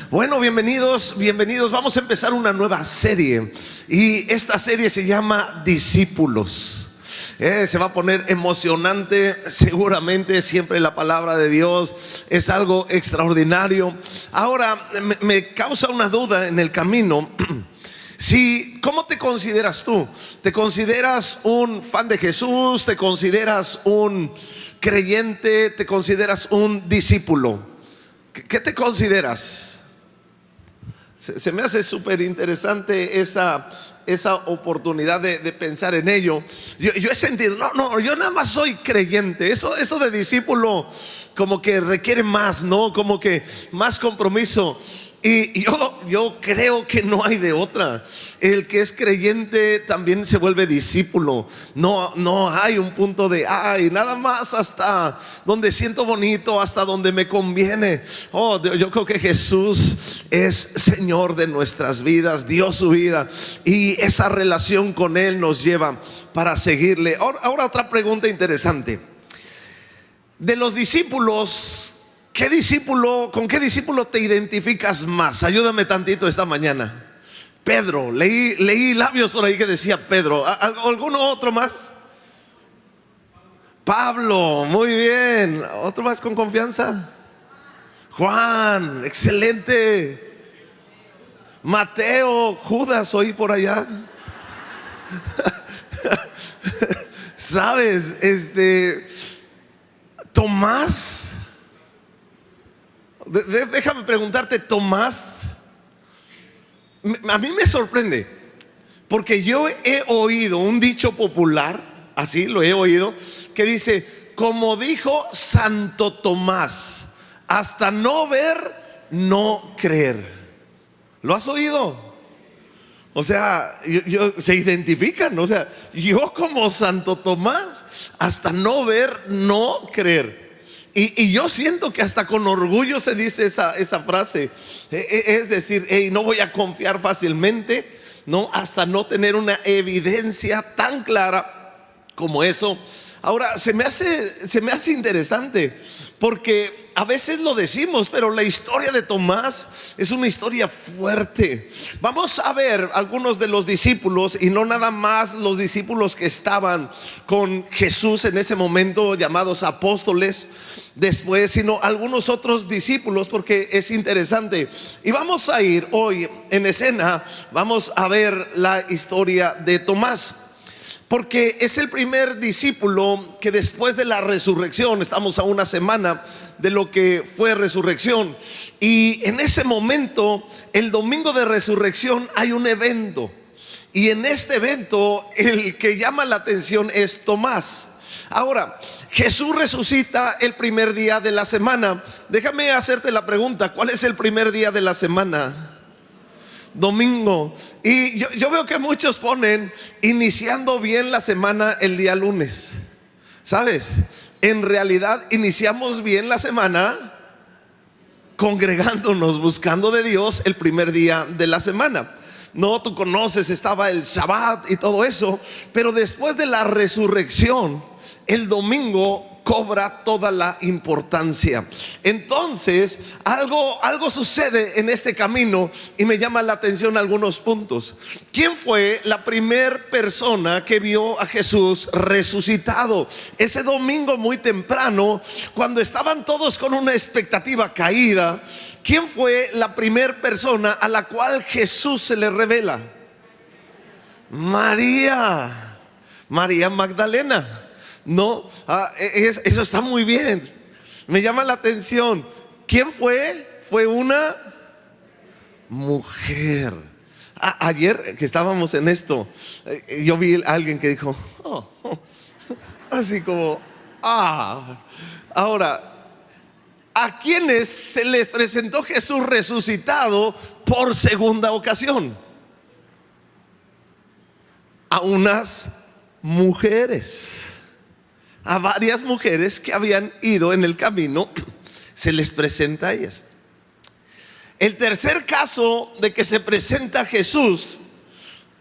Bueno, bienvenidos. Vamos a empezar una nueva serie y esta serie se llama Discípulos. Se va a poner emocionante, seguramente. Siempre la palabra de Dios es algo extraordinario. Ahora, me causa una duda en el camino. ¿Cómo te consideras tú? ¿Te consideras un fan de Jesús? ¿Te consideras un creyente? ¿Te consideras un discípulo? ¿Qué te consideras? Se me hace súper interesante esa oportunidad de pensar en ello. Yo he sentido, yo nada más soy creyente. Eso de discípulo como que requiere más, ¿no? Como que más compromiso. Y yo creo que no hay de otra. El que es creyente también se vuelve discípulo. No hay un punto de nada más hasta donde siento bonito, hasta donde me conviene. Yo creo que Jesús es Señor de nuestras vidas, dio su vida y esa relación con Él nos lleva para seguirle. Ahora otra pregunta interesante. De los discípulos, ¿con qué discípulo te identificas más? Ayúdame tantito esta mañana. Pedro, leí labios por ahí que decía Pedro. ¿Alguno otro más? Pablo, muy bien. ¿Otro más con confianza? Juan, excelente. Mateo, Judas, oí por allá. ¿Sabes? Tomás. Déjame preguntarte, Tomás. A mí me sorprende, porque yo he oído un dicho popular, así lo he oído, que dice, como dijo Santo Tomás, hasta no ver, no creer. ¿Lo has oído? O sea, se identifican. O sea, yo como Santo Tomás, hasta no ver, no creer. Y yo siento que hasta con orgullo se dice esa frase. Es decir, no voy a confiar fácilmente, no, hasta no tener una evidencia tan clara como eso. Ahora, se me hace interesante, porque a veces lo decimos, pero la historia de Tomás es una historia fuerte. Vamos a ver algunos de los discípulos, y no nada más los discípulos que estaban con Jesús en ese momento, llamados apóstoles después, sino algunos otros discípulos, porque es interesante. Y vamos a ir hoy en escena, vamos a ver la historia de Tomás, porque es el primer discípulo que después de la resurrección, estamos a una semana de lo que fue resurrección, y en ese momento, el domingo de resurrección, hay un evento, y en este evento el que llama la atención es Tomás. Ahora, Jesús resucita el primer día de la semana. Déjame hacerte la pregunta, ¿cuál es el primer día de la semana? Domingo. Y yo veo que muchos ponen iniciando bien la semana el día lunes. ¿Sabes? En realidad iniciamos bien la semana congregándonos, buscando de Dios el primer día de la semana. No, tú conoces, estaba el Shabbat y todo eso, pero después de la resurrección, el domingo cobra toda la importancia. Entonces, algo sucede en este camino y me llama la atención algunos puntos. ¿Quién fue la primer persona que vio a Jesús resucitado? Ese domingo muy temprano, cuando estaban todos con una expectativa caída, ¿quién fue la primer persona a la cual Jesús se le revela? María Magdalena. No, eso está muy bien. Me llama la atención. ¿Quién fue? Fue una mujer. Ayer que estábamos en esto, yo vi a alguien que dijo, así como, Ahora, ¿a quiénes se les presentó Jesús resucitado por segunda ocasión? A unas mujeres. A varias mujeres que habían ido en el camino, se les presenta a ellas. El tercer caso de que se presenta Jesús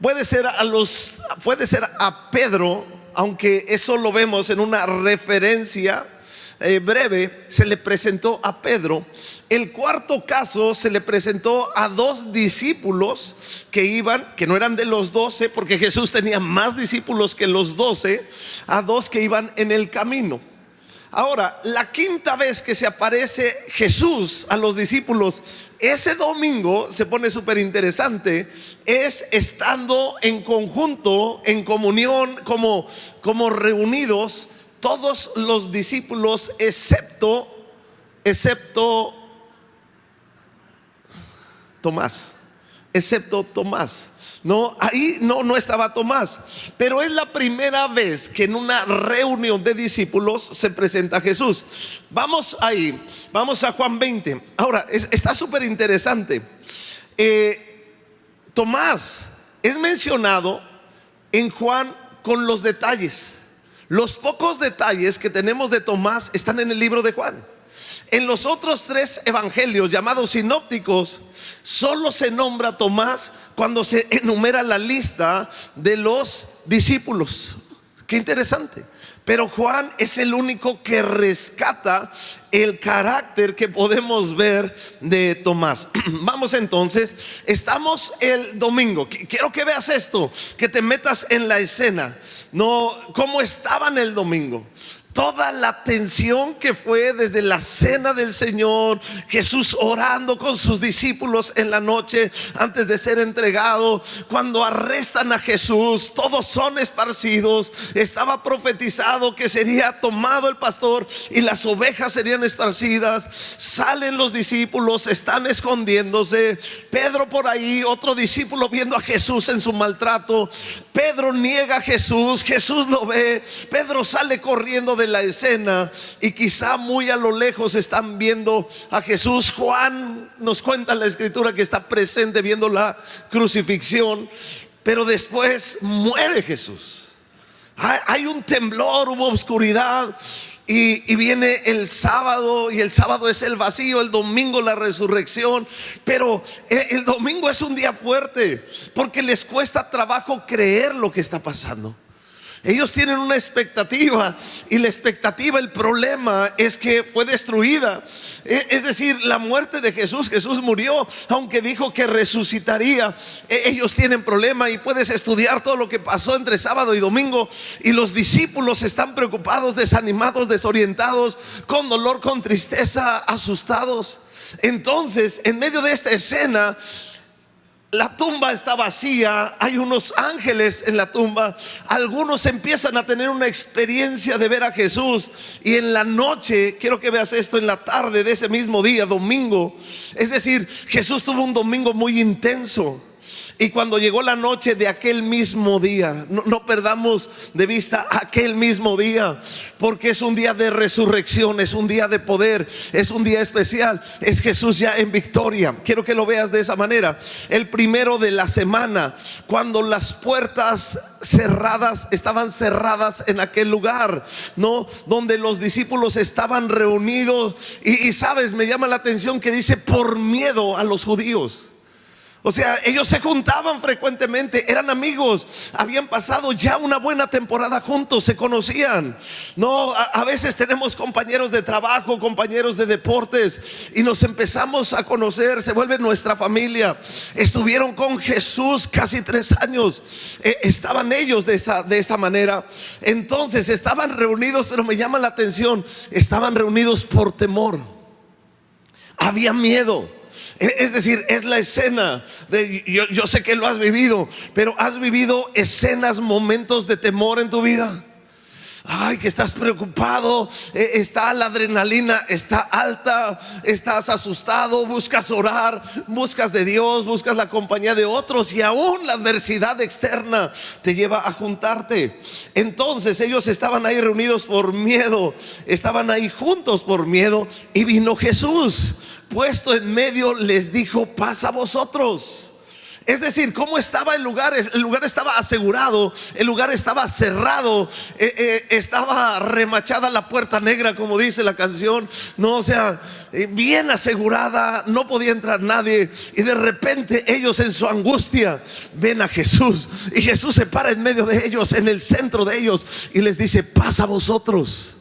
puede ser a Pedro, aunque eso lo vemos en una referencia breve se le presentó a Pedro. El cuarto caso se le presentó a dos discípulos que iban, que no eran de los 12, porque Jesús tenía más discípulos que los 12, a dos que iban en el camino. Ahora, la quinta vez que se aparece Jesús a los discípulos, ese domingo se pone súper interesante, es estando en conjunto, en comunión, como reunidos, todos los discípulos, excepto Tomás. No, ahí no estaba Tomás. Pero es la primera vez que en una reunión de discípulos se presenta Jesús. Vamos ahí, vamos a Juan 20. Ahora, está súper interesante. Tomás es mencionado en Juan con los detalles. Los pocos detalles que tenemos de Tomás están en el libro de Juan. En los otros tres evangelios llamados sinópticos, solo se nombra a Tomás cuando se enumera la lista de los discípulos. Qué interesante. Pero Juan es el único que rescata el carácter que podemos ver de Tomás. Vamos entonces, estamos el domingo. Quiero que veas esto, que te metas en la escena. No, cómo estaban el domingo. Toda la tensión que fue desde la cena del Señor, Jesús orando con sus discípulos en la noche antes de ser entregado, cuando arrestan a Jesús, todos son esparcidos. Estaba profetizado que sería tomado el pastor y las ovejas serían esparcidas. Salen los discípulos, están escondiéndose. Pedro por ahí, otro discípulo viendo a Jesús en su maltrato. Pedro niega a Jesús, Jesús lo ve, Pedro sale corriendo de la escena y quizá muy a lo lejos están viendo a Jesús. Juan nos cuenta en la escritura que está presente viendo la crucifixión, pero después muere Jesús. Hay un temblor, hubo oscuridad. Y viene el sábado, y el sábado es el vacío, el domingo la resurrección. Pero el domingo es un día fuerte, porque les cuesta trabajo creer lo que está pasando. Ellos tienen una expectativa, y la expectativa, el problema es que fue destruida. Es decir, la muerte de Jesús, Jesús murió, aunque dijo que resucitaría. Ellos tienen problema, y puedes estudiar todo lo que pasó entre sábado y domingo, y los discípulos están preocupados, desanimados, desorientados, con dolor, con tristeza, asustados. Entonces, en medio de esta escena, la tumba está vacía, hay unos ángeles en la tumba. Algunos empiezan a tener una experiencia de ver a Jesús. Y en la noche, quiero que veas esto, en la tarde de ese mismo día, domingo, es decir, Jesús tuvo un domingo muy intenso. Y cuando llegó la noche de aquel mismo día, no perdamos de vista aquel mismo día, porque es un día de resurrección, es un día de poder, es un día especial. Es Jesús ya en victoria. Quiero que lo veas de esa manera. El primero de la semana, cuando las puertas cerradas estaban cerradas en aquel lugar, no, donde los discípulos estaban reunidos. Y sabes, me llama la atención que dice por miedo a los judíos. O sea, ellos se juntaban frecuentemente, eran amigos, habían pasado ya una buena temporada juntos, se conocían. No, a veces tenemos compañeros de trabajo, compañeros de deportes, y nos empezamos a conocer, se vuelve nuestra familia. Estuvieron con Jesús casi 3 años. Estaban ellos de esa manera. Entonces estaban reunidos, pero me llama la atención, estaban reunidos por temor. Había miedo. Es decir, es la escena de, yo sé que lo has vivido, pero has vivido escenas, momentos de temor en tu vida. Ay, que estás preocupado, está la adrenalina, está alta, estás asustado, buscas orar, buscas de Dios, buscas la compañía de otros, y aún la adversidad externa te lleva a juntarte. Entonces ellos estaban ahí reunidos por miedo, estaban ahí juntos por miedo, y vino Jesús. Puesto en medio, les dijo: paz a vosotros. Es decir, ¿cómo estaba el lugar? El lugar estaba asegurado, el lugar estaba cerrado, estaba remachada la puerta negra, como dice la canción. No, o sea, bien asegurada, no podía entrar nadie. Y de repente ellos en su angustia ven a Jesús, y Jesús se para en medio de ellos, en el centro de ellos, y les dice: paz a vosotros.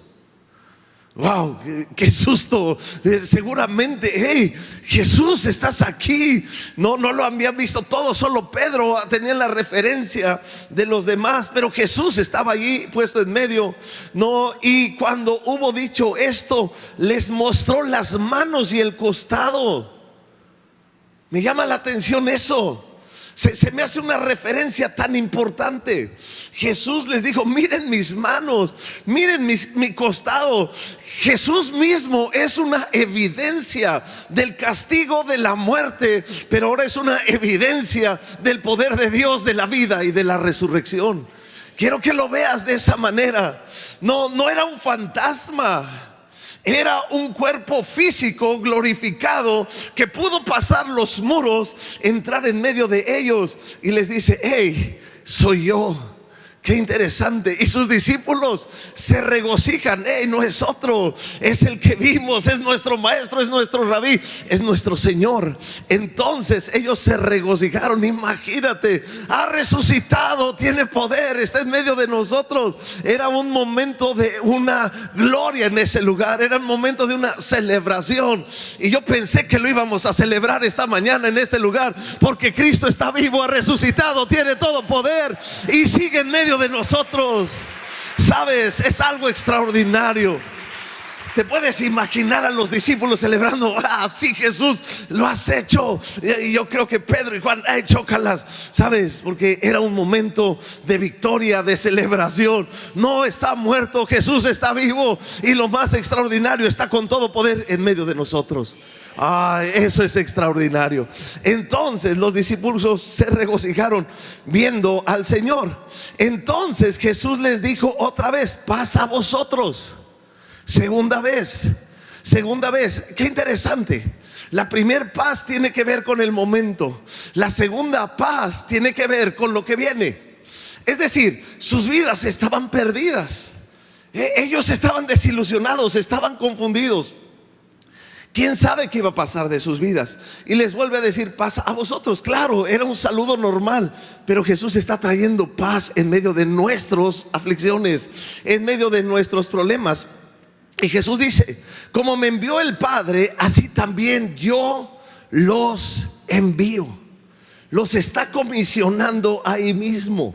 Wow, qué susto. Seguramente, hey, Jesús, estás aquí. No lo habían visto todos, solo Pedro tenía la referencia de los demás, pero Jesús estaba allí puesto en medio. No, y cuando hubo dicho esto, les mostró las manos y el costado. Me llama la atención eso. Se me hace una referencia tan importante. Jesús les dijo: miren mis manos, miren mi costado. Jesús mismo es una evidencia del castigo de la muerte, pero ahora es una evidencia del poder de Dios, de la vida y de la resurrección. Quiero que lo veas de esa manera. No era un fantasma. Era un cuerpo físico glorificado que pudo pasar los muros, entrar en medio de ellos y les dice: hey, soy yo. Qué interesante. Y sus discípulos se regocijan. Hey, no es otro, es el que vimos, es nuestro maestro, es nuestro rabí, es nuestro Señor. Entonces ellos se regocijaron. Imagínate, ha resucitado, tiene poder, está en medio de nosotros. Era un momento de una gloria en ese lugar, era un momento de una celebración. Y yo pensé que lo íbamos a celebrar esta mañana en este lugar, porque Cristo está vivo, ha resucitado, tiene todo poder y sigue en medio de nosotros. Sabes, es algo extraordinario. Te puedes imaginar a los discípulos celebrando: ah, sí, Jesús, lo has hecho. Y yo creo que Pedro y Juan: ay, chócalas. Sabes, porque era un momento de victoria, de celebración. No está muerto, Jesús está vivo. Y lo más extraordinario, está con todo poder en medio de nosotros. Ay, eso es extraordinario. Entonces los discípulos se regocijaron viendo al Señor. Entonces Jesús les dijo otra vez: paz a vosotros. Segunda vez. Qué interesante. La primer paz tiene que ver con el momento. La segunda paz tiene que ver con lo que viene. Es decir, sus vidas estaban perdidas. Ellos estaban desilusionados, estaban confundidos. ¿Quién sabe qué iba a pasar de sus vidas? Y les vuelve a decir: paz a vosotros. Claro, era un saludo normal, pero Jesús está trayendo paz en medio de nuestras aflicciones, en medio de nuestros problemas. Y Jesús dice: como me envió el Padre, así también yo los envío. Los está comisionando ahí mismo.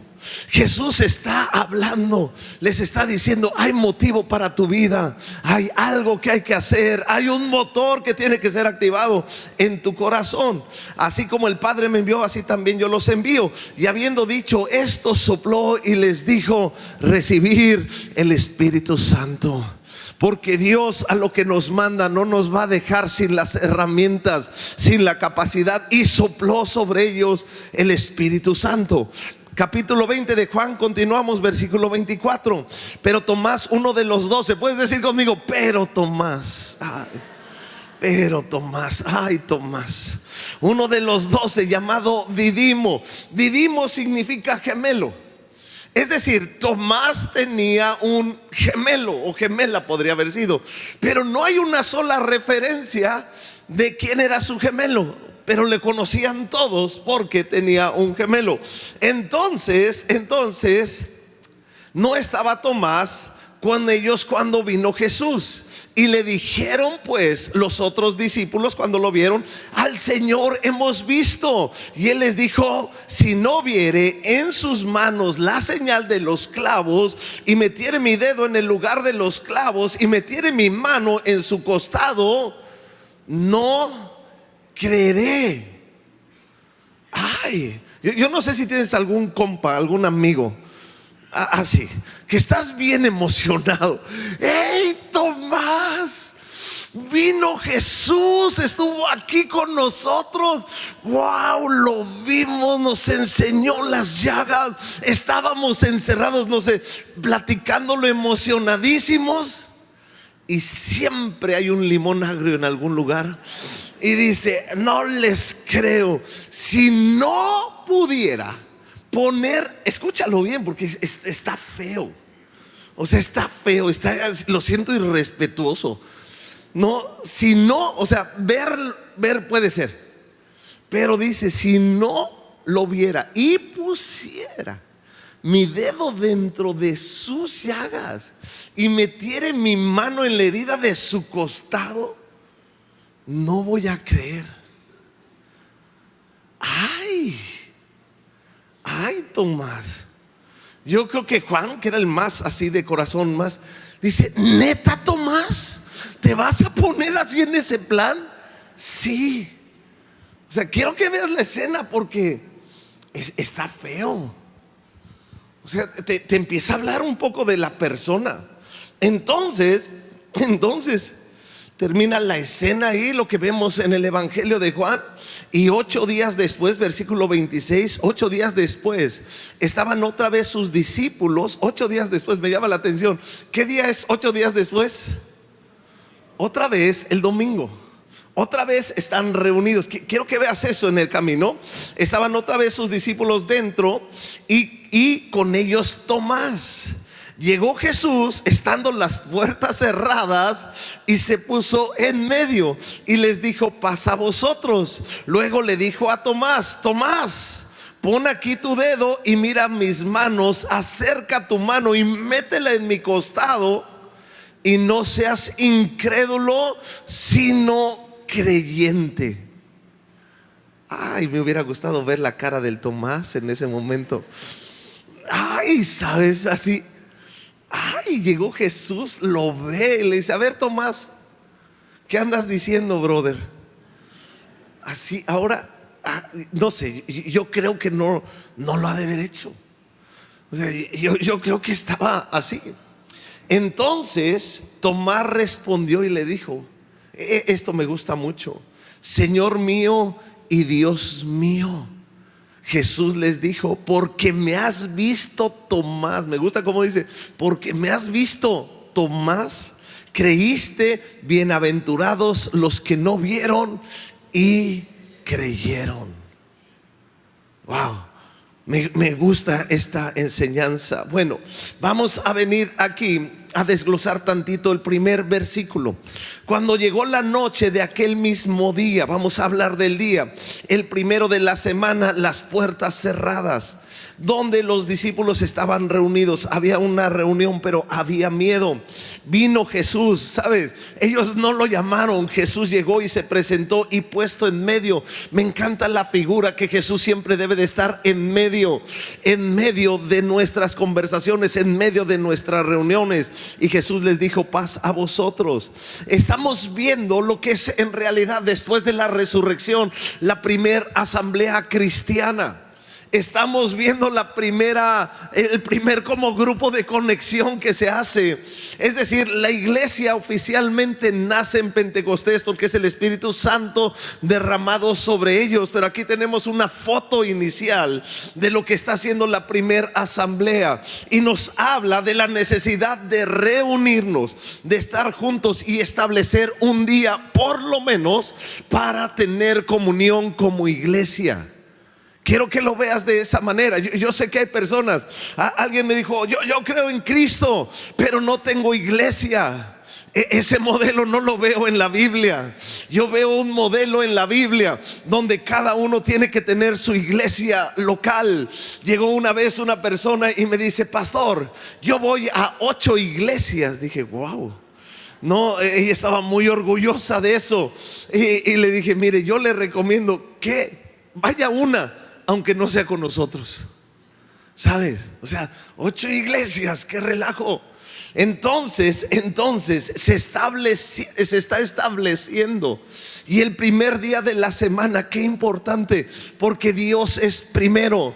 Jesús está hablando, les está diciendo: hay motivo para tu vida, hay algo que hay que hacer, hay un motor que tiene que ser activado en tu corazón. Así como el Padre me envió, así también yo los envío. Y habiendo dicho esto, sopló y les dijo: recibir el Espíritu Santo. Porque Dios a lo que nos manda no nos va a dejar sin las herramientas, sin la capacidad. Y sopló sobre ellos el Espíritu Santo. Capítulo 20 de Juan, continuamos, versículo 24. Pero Tomás, uno de los 12, puedes decir conmigo: pero Tomás. Ay, Tomás, uno de los 12, llamado Didimo. Didimo significa gemelo. Es decir, Tomás tenía un gemelo, o gemela podría haber sido, pero no hay una sola referencia de quién era su gemelo. Pero le conocían todos porque tenía un gemelo. Entonces no estaba Tomás con ellos cuando vino Jesús. Y le dijeron pues los otros discípulos cuando lo vieron: al Señor hemos visto. Y él les dijo: si no viere en sus manos la señal de los clavos, y metiere mi dedo en el lugar de los clavos, y metiere mi mano en su costado, no creeré. Ay, yo no sé si tienes algún compa, algún amigo así, que estás bien emocionado. ¡Hey, Tomás! Vino Jesús, estuvo aquí con nosotros. Wow, lo vimos, nos enseñó las llagas. Estábamos encerrados, no sé, platicándolo, emocionadísimos. Y siempre hay un limón agrio en algún lugar. Y dice: no les creo. Si no pudiera poner, escúchalo bien, porque está feo. O sea, está feo, lo siento, irrespetuoso. No, si no, o sea, ver puede ser. Pero dice: si no lo viera y pusiera mi dedo dentro de sus llagas y metiere mi mano en la herida de su costado, no voy a creer. Ay, Tomás. Yo creo que Juan, que era el más así de corazón, más, dice: ¿neta, Tomás? ¿Te vas a poner así en ese plan? Sí. O sea, quiero que veas la escena porque está feo. O sea, te empieza a hablar un poco de la persona. Entonces termina la escena ahí, lo que vemos en el Evangelio de Juan. Y 8 días después, versículo 26, 8 días después, estaban otra vez sus discípulos. 8 días después, me llama la atención. ¿Qué día es 8 días después? Otra vez el domingo. Otra vez están reunidos. Quiero que veas eso en el camino. Estaban otra vez sus discípulos dentro y con ellos Tomás. Llegó Jesús estando las puertas cerradas y se puso en medio y les dijo: pasa a vosotros. Luego le dijo a Tomás: Tomás, pon aquí tu dedo y mira mis manos, acerca tu mano y métela en mi costado, y no seas incrédulo sino creyente. Ay, me hubiera gustado ver la cara del Tomás en ese momento. Ay, sabes, así. Ay, llegó Jesús, lo ve y le dice: a ver, Tomás, ¿qué andas diciendo, brother? Así, ahora, no sé, yo creo que no lo ha de haber hecho. O sea, yo creo que estaba así. Entonces Tomás respondió y le dijo, esto me gusta mucho: Señor mío y Dios mío. Jesús les dijo: porque me has visto, Tomás. Me gusta cómo dice: porque me has visto, Tomás, creíste. Bienaventurados los que no vieron y creyeron. Wow, me gusta esta enseñanza. Bueno, vamos a venir aquí a desglosar tantito el primer versículo. Cuando llegó la noche de aquel mismo día, vamos a hablar del día, el primero de la semana, las puertas cerradas, donde los discípulos estaban reunidos. Había una reunión, pero había miedo. Vino Jesús, ¿sabes? Ellos no lo llamaron. Jesús llegó y se presentó y puesto en medio. Me encanta la figura que Jesús siempre debe de estar en medio de nuestras conversaciones, en medio de nuestras reuniones. Y Jesús les dijo: paz a vosotros. Estamos viendo lo que es en realidad, después de la resurrección, la primera asamblea cristiana. Estamos viendo el primer como grupo de conexión que se hace. Es decir, la iglesia oficialmente nace en Pentecostés, porque es el Espíritu Santo derramado sobre ellos. Pero aquí tenemos una foto inicial de lo que está haciendo la primera asamblea, y nos habla de la necesidad de reunirnos, de estar juntos y establecer un día, por lo menos, para tener comunión como iglesia. Quiero que lo veas de esa manera. Yo sé que hay personas, alguien me dijo: yo creo en Cristo, pero no tengo iglesia. Ese modelo no lo veo en la Biblia. Yo veo un modelo en la Biblia donde cada uno tiene que tener su iglesia local. Llegó una vez una persona y me dice: pastor, yo voy a 8 iglesias. Dije: wow. No, ella estaba muy orgullosa de eso. Y le dije: mire, yo le recomiendo que vaya a una, aunque no sea con nosotros. ¿Sabes? O sea, 8 iglesias, qué relajo. Entonces se está estableciendo. Y el primer día de la semana, qué importante, porque Dios es primero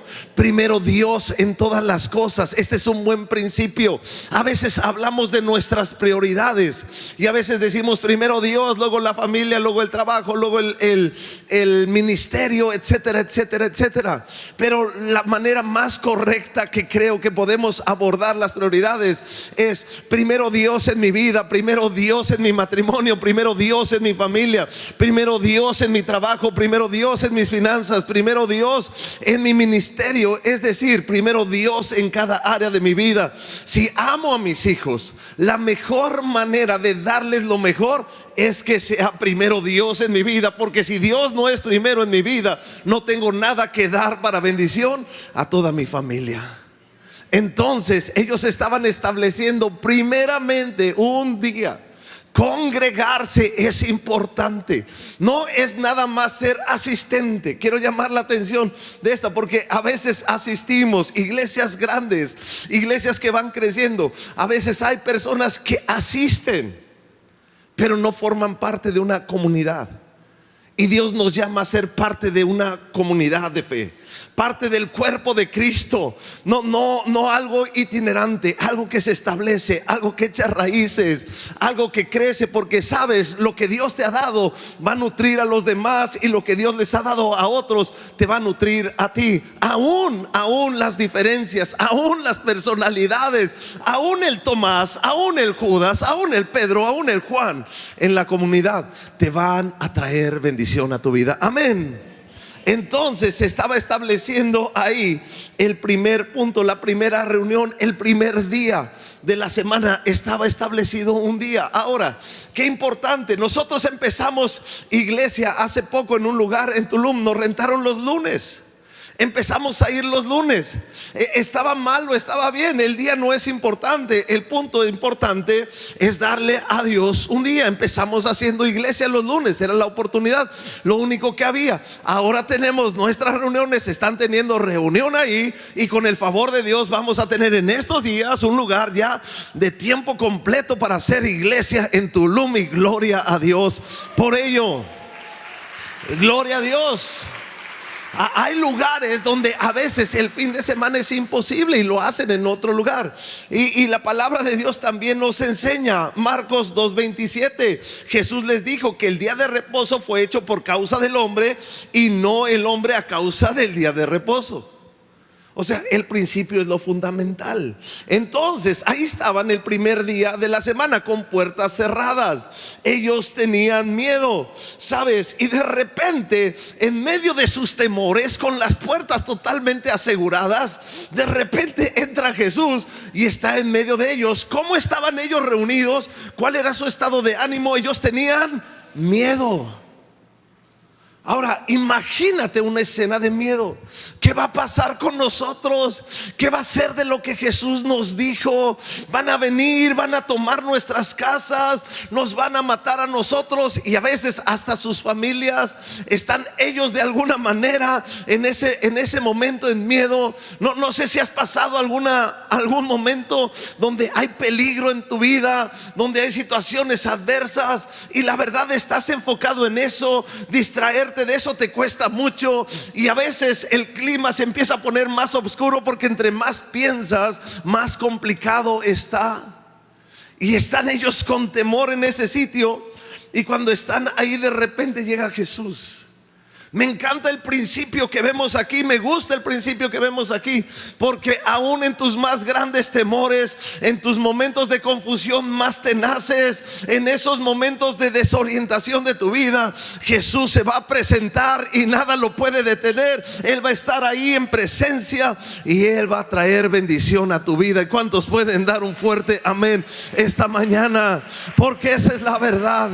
Dios en todas las cosas. Este es un buen principio. A veces hablamos de nuestras prioridades y a veces decimos: primero Dios, luego la familia, luego el trabajo, luego el ministerio, etcétera, etcétera, etcétera. Pero la manera más correcta que creo que podemos abordar las prioridades es: primero Dios en mi vida, primero Dios en mi matrimonio, primero Dios en mi familia, primero Dios en mi trabajo, primero Dios en mis finanzas, primero Dios en mi ministerio. Es decir, primero Dios en cada área de mi vida. Si amo a mis hijos, la mejor manera de darles lo mejor es que sea primero Dios en mi vida, porque si Dios no es primero en mi vida, no tengo nada que dar para bendición a toda mi familia. Entonces ellos estaban estableciendo primeramente un día. Congregarse es importante. No es nada más ser asistente. Quiero llamar la atención de esta, porque a veces asistimos iglesias grandes, iglesias que van creciendo. A veces hay personas que asisten, pero no forman parte de una comunidad. Y Dios nos llama a ser parte de una comunidad de fe, parte del cuerpo de Cristo. No algo itinerante, algo que se establece, algo que echa raíces, algo que crece, porque sabes, lo que Dios te ha dado va a nutrir a los demás, y lo que Dios les ha dado a otros te va a nutrir a ti. Aún las diferencias, aún las personalidades, aún el Tomás, aún el Judas, aún el Pedro, aún el Juan en la comunidad te van a traer bendición a tu vida. Amén. Entonces se estaba estableciendo ahí el primer punto, la primera reunión, el primer día de la semana estaba establecido un día. Ahora, qué importante, nosotros empezamos iglesia hace poco en un lugar en Tulum, nos rentaron los lunes. Empezamos a ir los lunes. ¿Estaba mal o estaba bien? El día no es importante. El punto importante es darle a Dios un día. Empezamos haciendo iglesia los lunes, era la oportunidad, lo único que había. Ahora tenemos nuestras reuniones, están teniendo reunión ahí, y con el favor de Dios vamos a tener en estos días un lugar ya de tiempo completo para hacer iglesia en Tulum, y gloria a Dios por ello. Gloria a Dios. Hay lugares donde a veces el fin de semana es imposible y lo hacen en otro lugar. Y la palabra de Dios también nos enseña. Marcos 2:27, Jesús les dijo que el día de reposo fue hecho por causa del hombre, y no el hombre a causa del día de reposo. O sea, el principio es lo fundamental. Entonces, ahí estaban el primer día de la semana con puertas cerradas. Ellos tenían miedo, ¿sabes? Y de repente, en medio de sus temores, con las puertas totalmente aseguradas, de repente entra Jesús y está en medio de ellos. ¿Cómo estaban ellos reunidos? ¿Cuál era su estado de ánimo? Ellos tenían miedo. Ahora, imagínate una escena de miedo. ¿Qué va a pasar con nosotros? ¿Qué va a ser de lo que Jesús nos dijo? Van a venir, van a tomar nuestras casas, nos van a matar a nosotros y a veces hasta sus familias. Están ellos de alguna manera en ese momento en miedo. No sé si has pasado algún momento donde hay peligro en tu vida, donde hay situaciones adversas, y la verdad estás enfocado en eso. Distraerte de eso te cuesta mucho, y a veces el clima se empieza a poner más oscuro, porque entre más piensas, más complicado está. Y están ellos con temor en ese sitio, y cuando están ahí de repente llega Jesús. Me encanta el principio que vemos aquí, me gusta el principio que vemos aquí, porque aún en tus más grandes temores, en tus momentos de confusión más tenaces, en esos momentos de desorientación de tu vida, Jesús se va a presentar y nada lo puede detener. Él va a estar ahí en presencia y Él va a traer bendición a tu vida. ¿Y cuántos pueden dar un fuerte amén esta mañana? Porque esa es la verdad.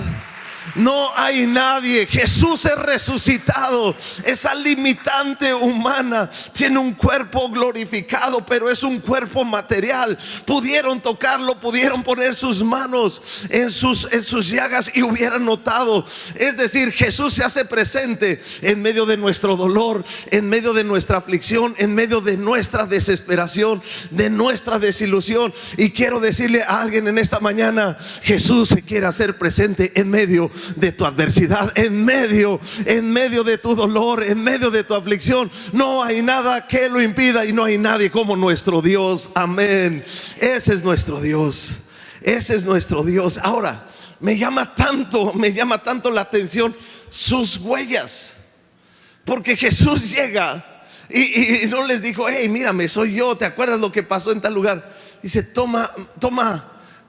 No hay nadie. Jesús es resucitado. Esa limitante humana tiene un cuerpo glorificado, pero es un cuerpo material. Pudieron tocarlo, pudieron poner sus manos en sus llagas y hubieran notado. Es decir, Jesús se hace presente en medio de nuestro dolor, en medio de nuestra aflicción, en medio de nuestra desesperación, de nuestra desilusión. Y quiero decirle a alguien en esta mañana: Jesús se quiere hacer presente en medio de tu adversidad, en medio de tu dolor, en medio de tu aflicción. No hay nada que lo impida, y no hay nadie como nuestro Dios. Amén. Ese es nuestro Dios. Ese es nuestro Dios. Ahora, me llama tanto la atención sus huellas, porque Jesús llega y no les dijo: hey, mírame, soy yo, ¿te acuerdas lo que pasó en tal lugar? Dice: toma,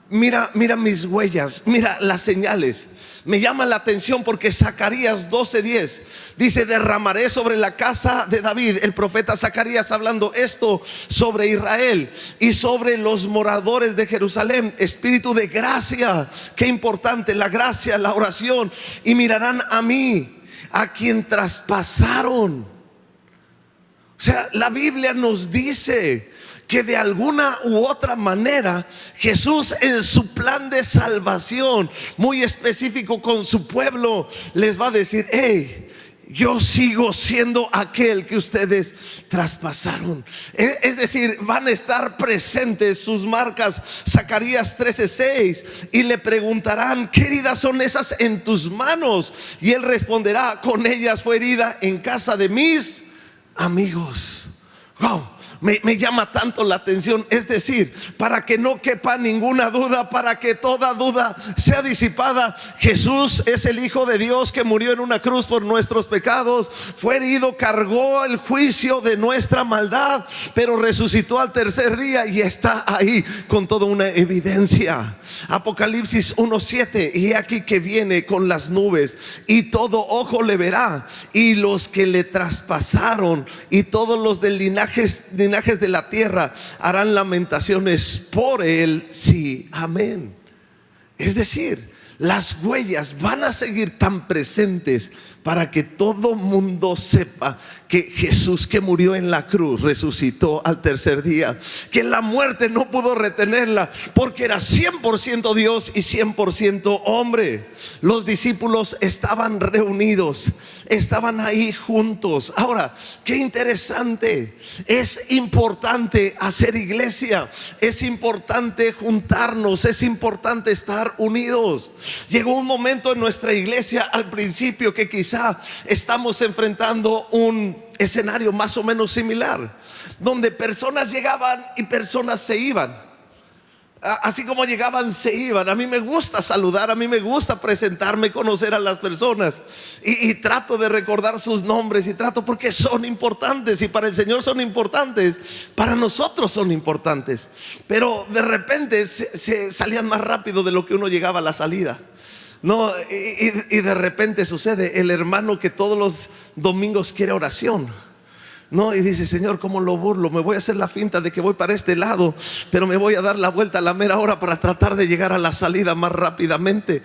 mira mis huellas, mira las señales. Me llama la atención porque Zacarías 12:10 dice: derramaré sobre la casa de David, el profeta Zacarías hablando esto sobre Israel y sobre los moradores de Jerusalén, espíritu de gracia. Qué importante la gracia, la oración. Y mirarán a mí, a quien traspasaron. O sea, la Biblia nos dice que de alguna u otra manera Jesús, en su plan de salvación muy específico con su pueblo, les va a decir: hey, yo sigo siendo aquel que ustedes traspasaron. Es decir, van a estar presentes sus marcas. Zacarías 13:6. Y le preguntarán: ¿qué heridas son esas en tus manos? Y él responderá: con ellas fue herida en casa de mis amigos. Wow. Me llama tanto la atención. Es decir, para que no quepa ninguna duda, para que toda duda sea disipada, Jesús es el Hijo de Dios que murió en una cruz por nuestros pecados, fue herido, cargó el juicio de nuestra maldad, pero resucitó al tercer día y está ahí con toda una evidencia. Apocalipsis 1:7. Y aquí que viene con las nubes, y todo ojo le verá, y los que le traspasaron y todos los del linajes de la tierra harán lamentaciones por él. Sí, amén. Es decir, las huellas van a seguir tan presentes para que todo mundo sepa que Jesús, que murió en la cruz, resucitó al tercer día, que la muerte no pudo retenerla, porque era 100% Dios y 100% hombre. Los discípulos estaban reunidos, estaban ahí juntos. Ahora, qué interesante. Es importante hacer iglesia, es importante juntarnos, es importante estar unidos. Llegó un momento en nuestra iglesia al principio que quizá estamos enfrentando un escenario más o menos similar, donde personas llegaban y personas se iban. Así como llegaban, se iban. A mí me gusta saludar, a mí me gusta presentarme, conocer a las personas, y trato de recordar sus nombres, y trato, porque son importantes, y para el Señor son importantes, para nosotros son importantes. Pero de repente se salían más rápido de lo que uno llegaba a la salida. No, y de repente sucede el hermano que todos los domingos quiere oración. No, y dice: Señor, ¿cómo lo burlo? Me voy a hacer la finta de que voy para este lado, pero me voy a dar la vuelta a la mera hora para tratar de llegar a la salida más rápidamente.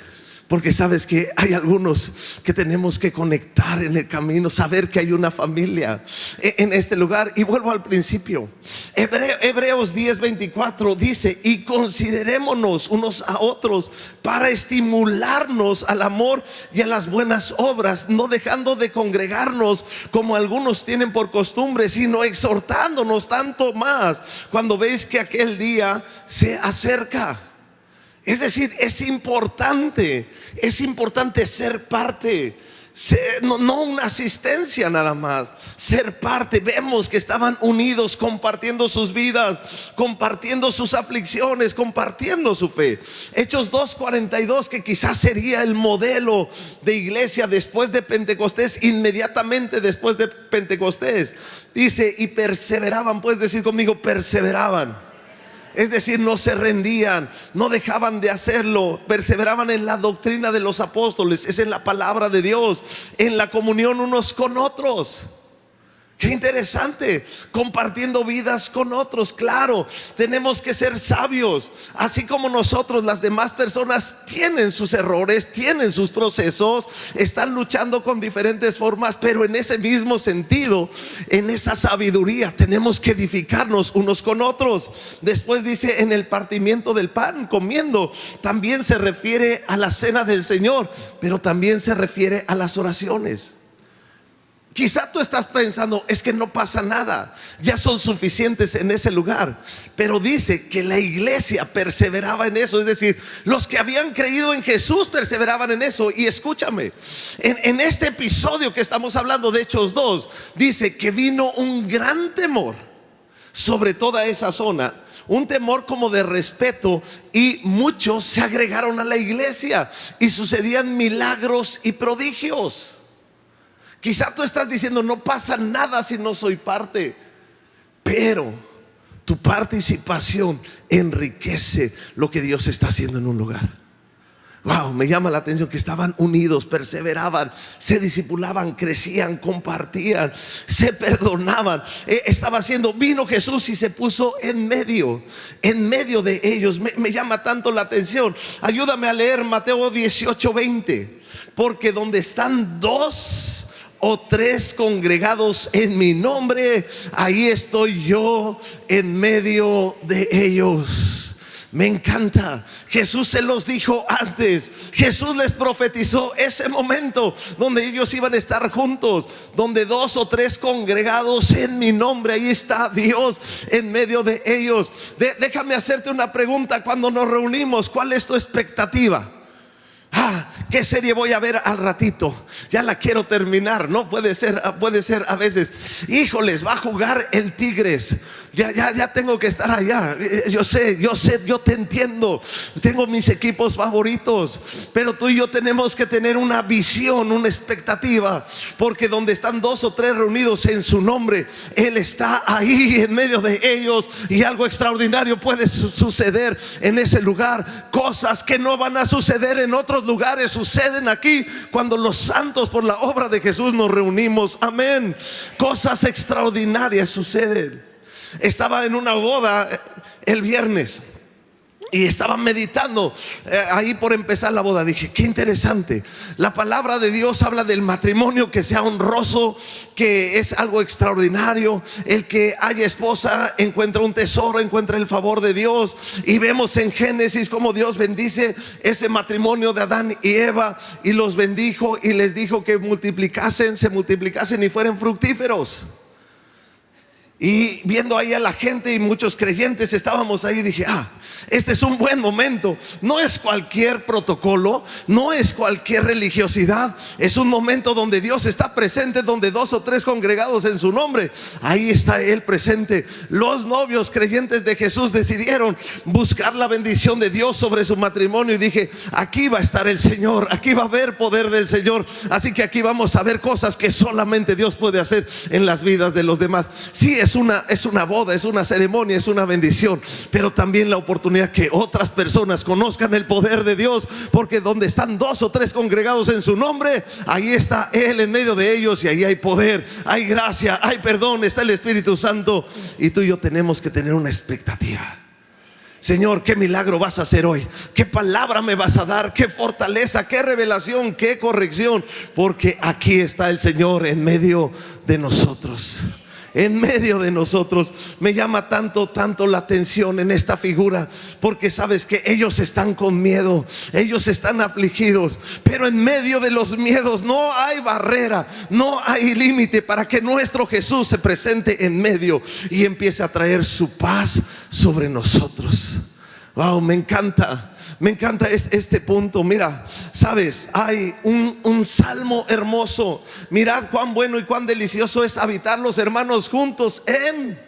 Porque sabes que hay algunos que tenemos que conectar en el camino, saber que hay una familia en este lugar. Y vuelvo al principio. Hebreos 10:24 dice: y considerémonos unos a otros para estimularnos al amor y a las buenas obras, no dejando de congregarnos como algunos tienen por costumbre, sino exhortándonos tanto más cuando veis que aquel día se acerca. Es decir, es importante ser parte, no una asistencia nada más, ser parte. Vemos que estaban unidos, compartiendo sus vidas, compartiendo sus aflicciones, compartiendo su fe. Hechos 2:42, que quizás sería el modelo de iglesia después de Pentecostés, inmediatamente después de Pentecostés, dice: y perseveraban. Puedes decir conmigo: perseveraban. Es decir, no se rendían, no dejaban de hacerlo, perseveraban en la doctrina de los apóstoles, es en la palabra de Dios, en la comunión unos con otros. Qué interesante, compartiendo vidas con otros. Claro, tenemos que ser sabios, así como nosotros. Las demás personas tienen sus errores, tienen sus procesos, están luchando con diferentes formas, pero en ese mismo sentido, en esa sabiduría, tenemos que edificarnos unos con otros. Después dice: en el partimiento del pan, comiendo. También se refiere a la cena del Señor, pero también se refiere a las oraciones. Quizá tú estás pensando: es que no pasa nada, ya son suficientes en ese lugar. Pero dice que la iglesia perseveraba en eso. Es decir, los que habían creído en Jesús perseveraban en eso. Y escúchame, en este episodio que estamos hablando de Hechos 2, dice que vino un gran temor sobre toda esa zona, un temor como de respeto, y muchos se agregaron a la iglesia y sucedían milagros y prodigios. Quizá tú estás diciendo: no pasa nada si no soy parte. Pero tu participación enriquece lo que Dios está haciendo en un lugar. Wow, me llama la atención que estaban unidos, perseveraban, se discipulaban, crecían, compartían, se perdonaban. Vino Jesús y se puso en medio de ellos. Me llama tanto la atención. Ayúdame a leer Mateo 18:20. Porque donde están dos o tres congregados en mi nombre, ahí estoy yo en medio de ellos. Me encanta. Jesús se los dijo antes. Jesús les profetizó ese momento donde ellos iban a estar juntos, donde dos o tres congregados en mi nombre, ahí está Dios en medio de ellos. Déjame hacerte una pregunta. Cuando nos reunimos, ¿cuál es tu expectativa? ¿Qué serie voy a ver al ratito? Ya la quiero terminar. No puede ser a veces, híjoles, va a jugar el Tigres. Ya tengo que estar allá. Yo sé, yo te entiendo. Tengo mis equipos favoritos. Pero tú y yo tenemos que tener una visión, una expectativa. Porque donde están dos o tres reunidos en su nombre, Él está ahí en medio de ellos. Y algo extraordinario puede suceder en ese lugar. Cosas que no van a suceder en otros lugares suceden aquí cuando los santos, por la obra de Jesús, nos reunimos. Amén. Cosas extraordinarias suceden. Estaba en una boda el viernes y estaba meditando ahí por empezar la boda. Dije, qué interesante. La palabra de Dios habla del matrimonio, que sea honroso, que es algo extraordinario. El que haya esposa encuentra un tesoro, encuentra el favor de Dios. Y vemos en Génesis cómo Dios bendice ese matrimonio de Adán y Eva, y los bendijo y les dijo que se multiplicasen y fueran fructíferos. Y viendo ahí a la gente y muchos creyentes estábamos ahí, dije, este es un buen momento. No es cualquier protocolo, no es cualquier religiosidad. Es un momento donde Dios está presente, donde dos o tres congregados en su nombre, ahí está Él presente. Los novios creyentes de Jesús decidieron buscar la bendición de Dios sobre su matrimonio. Y dije, aquí va a estar el Señor, aquí va a haber poder del Señor. Así que aquí vamos a ver cosas que solamente Dios puede hacer en las vidas de los demás. Sí, es una boda, es una ceremonia, es una bendición, pero también la oportunidad que otras personas conozcan el poder de Dios, porque donde están dos o tres congregados en su nombre, ahí está Él en medio de ellos, y ahí hay poder, hay gracia, hay perdón, está el Espíritu Santo. Y tú y yo tenemos que tener una expectativa. Señor, ¿qué milagro vas a hacer hoy? ¿Qué palabra me vas a dar? ¿Qué fortaleza? ¿Qué revelación? ¿Qué corrección? Porque aquí está el Señor en medio de nosotros. En medio de nosotros. Me llama tanto la atención en esta figura, porque sabes que ellos están con miedo, ellos están afligidos, pero en medio de los miedos no hay barrera, no hay límite para que nuestro Jesús se presente en medio y empiece a traer su paz sobre nosotros. Wow, me encanta este punto. Mira, sabes, hay un salmo hermoso. Mirad cuán bueno y cuán delicioso es habitar los hermanos juntos en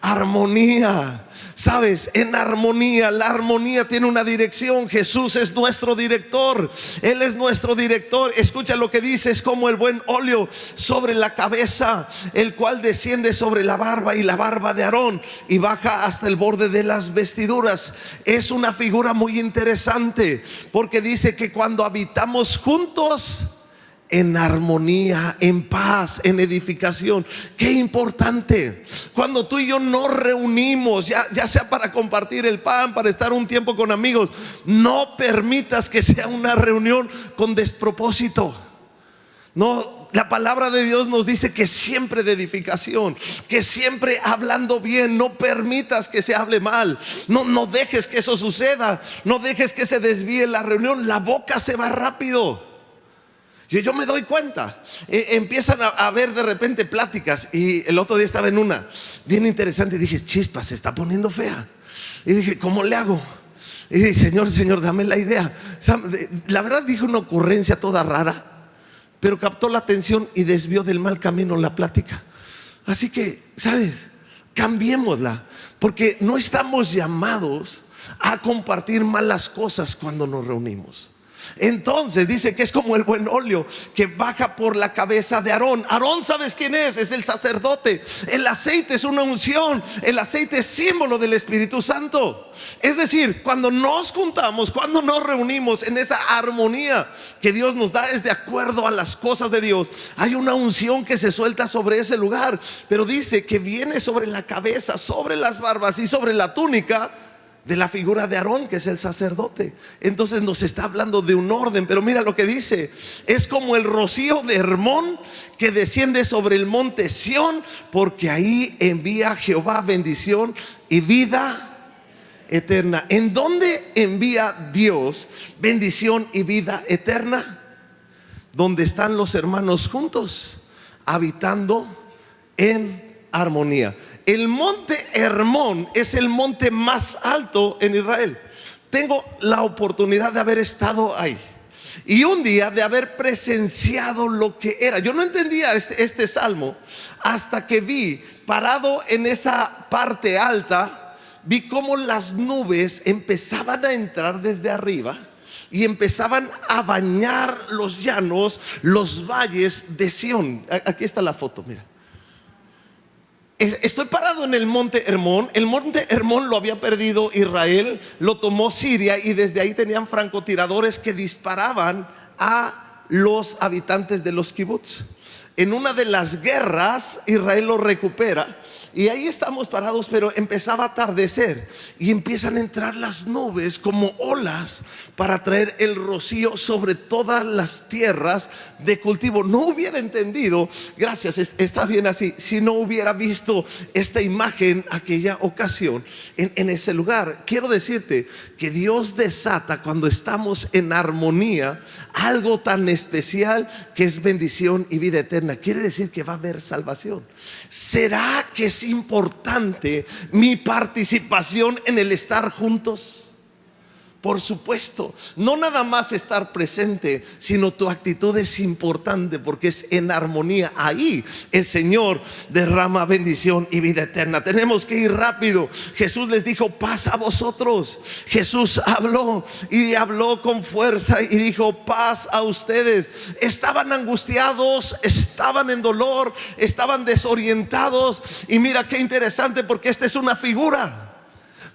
armonía. Sabes, en armonía. La armonía tiene una dirección. Jesús es nuestro director. Él es nuestro director. Escucha lo que dice: es como el buen óleo sobre la cabeza, el cual desciende sobre la barba y la barba de Aarón y baja hasta el borde de las vestiduras. Es una figura muy interesante, porque dice que cuando habitamos juntos en armonía, en paz, en edificación. Qué importante. Cuando tú y yo nos reunimos, ya sea para compartir el pan, para estar un tiempo con amigos, no permitas que sea una reunión con despropósito. No, la palabra de Dios nos dice que siempre de edificación, que siempre hablando bien. No permitas que se hable mal. No dejes que eso suceda. No dejes que se desvíe la reunión. La boca se va rápido. Yo me doy cuenta, empiezan a haber de repente pláticas. Y el otro día estaba en una bien interesante y dije, chispa, se está poniendo fea. Y dije, ¿cómo le hago? Y dije, Señor, dame la idea. La verdad, dije una ocurrencia toda rara, pero captó la atención y desvió del mal camino la plática. Así que, ¿sabes? Cambiémosla, porque no estamos llamados a compartir malas cosas cuando nos reunimos. Entonces dice que es como el buen óleo que baja por la cabeza de Aarón. Aarón, ¿sabes quién es? Es el sacerdote. El aceite es una unción. El aceite es símbolo del Espíritu Santo. Es decir, cuando nos juntamos, cuando nos reunimos en esa armonía que Dios nos da, es de acuerdo a las cosas de Dios. Hay una unción que se suelta sobre ese lugar, pero dice que viene sobre la cabeza, sobre las barbas y sobre la túnica de la figura de Aarón, que es el sacerdote. Entonces nos está hablando de un orden. Pero mira lo que dice: es como el rocío de Hermón que desciende sobre el monte Sión, porque ahí envía Jehová bendición y vida eterna. ¿En dónde envía Dios bendición y vida eterna? Donde están los hermanos juntos, habitando en armonía. El monte Hermón es el monte más alto en Israel. Tengo la oportunidad de haber estado ahí y un día de haber presenciado lo que era. Yo no entendía este salmo hasta que vi, parado en esa parte alta, vi cómo las nubes empezaban a entrar desde arriba y empezaban a bañar los llanos, los valles de Sión. Aquí está la foto, mira. Estoy parado en el monte Hermón. El monte Hermón lo había perdido Israel, lo tomó Siria, y desde ahí tenían francotiradores que disparaban a los habitantes de los kibbutz. En una de las guerras Israel lo recupera y ahí estamos parados, pero empezaba a atardecer y empiezan a entrar las nubes como olas para traer el rocío sobre todas las tierras de cultivo. No hubiera entendido, gracias, está bien así, si no hubiera visto esta imagen aquella ocasión en ese lugar. Quiero decirte que Dios desata, cuando estamos en armonía, algo tan especial que es bendición y vida eterna. Quiere decir que va a haber salvación. ¿Será que es importante mi participación en el estar juntos? Por supuesto, no nada más estar presente, sino tu actitud es importante, porque es en armonía. Ahí el Señor derrama bendición y vida eterna. Tenemos que ir rápido. Jesús les dijo: paz a vosotros. Jesús habló y habló con fuerza y dijo: paz a ustedes. Estaban angustiados, estaban en dolor, estaban desorientados. Y mira qué interesante, porque esta es una figura.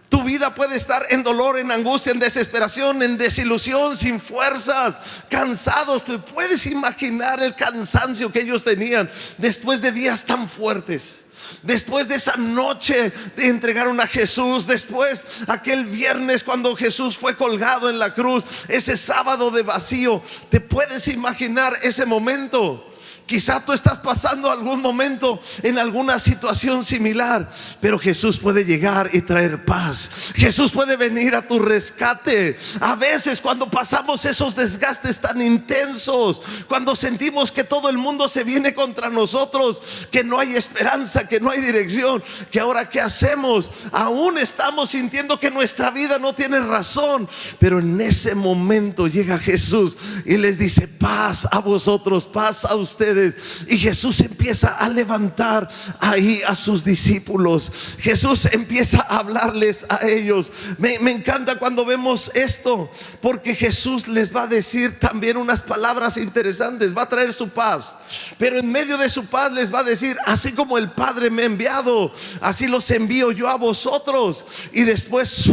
Tu vida puede estar en dolor, en angustia, en desesperación, en desilusión, sin fuerzas, cansados. Tú puedes imaginar el cansancio que ellos tenían después de días tan fuertes, después de esa noche de entregaron a Jesús, después aquel viernes cuando Jesús fue colgado en la cruz, ese sábado de vacío. Te puedes imaginar ese momento. Quizá tú estás pasando algún momento en alguna situación similar, pero Jesús puede llegar y traer paz. Jesús puede venir a tu rescate. A veces cuando pasamos esos desgastes tan intensos, cuando sentimos que todo el mundo se viene contra nosotros, que no hay esperanza, que no hay dirección, que ahora qué hacemos, aún estamos sintiendo que nuestra vida no tiene razón, pero en ese momento llega Jesús y les dice: paz a vosotros, paz a ustedes. Y Jesús empieza a levantar ahí a sus discípulos. Jesús empieza a hablarles a ellos. Me encanta cuando vemos esto, porque Jesús les va a decir también unas palabras interesantes. Va a traer su paz, pero en medio de su paz les va a decir: así como el Padre me ha enviado, así los envío yo a vosotros. Y después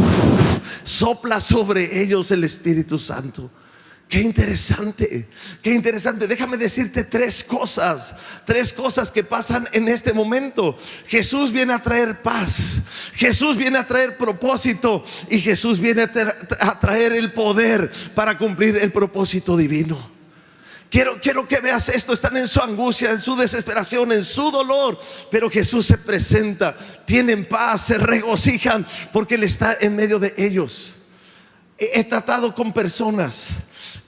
sopla sobre ellos el Espíritu Santo. Qué interesante, qué interesante. Déjame decirte tres cosas que pasan en este momento. Jesús viene a traer paz, Jesús viene a traer propósito, y Jesús viene a traer el poder para cumplir el propósito divino. Quiero que veas esto. Están en su angustia, en su desesperación, en su dolor, pero Jesús se presenta, tienen paz, se regocijan porque Él está en medio de ellos. He tratado con personas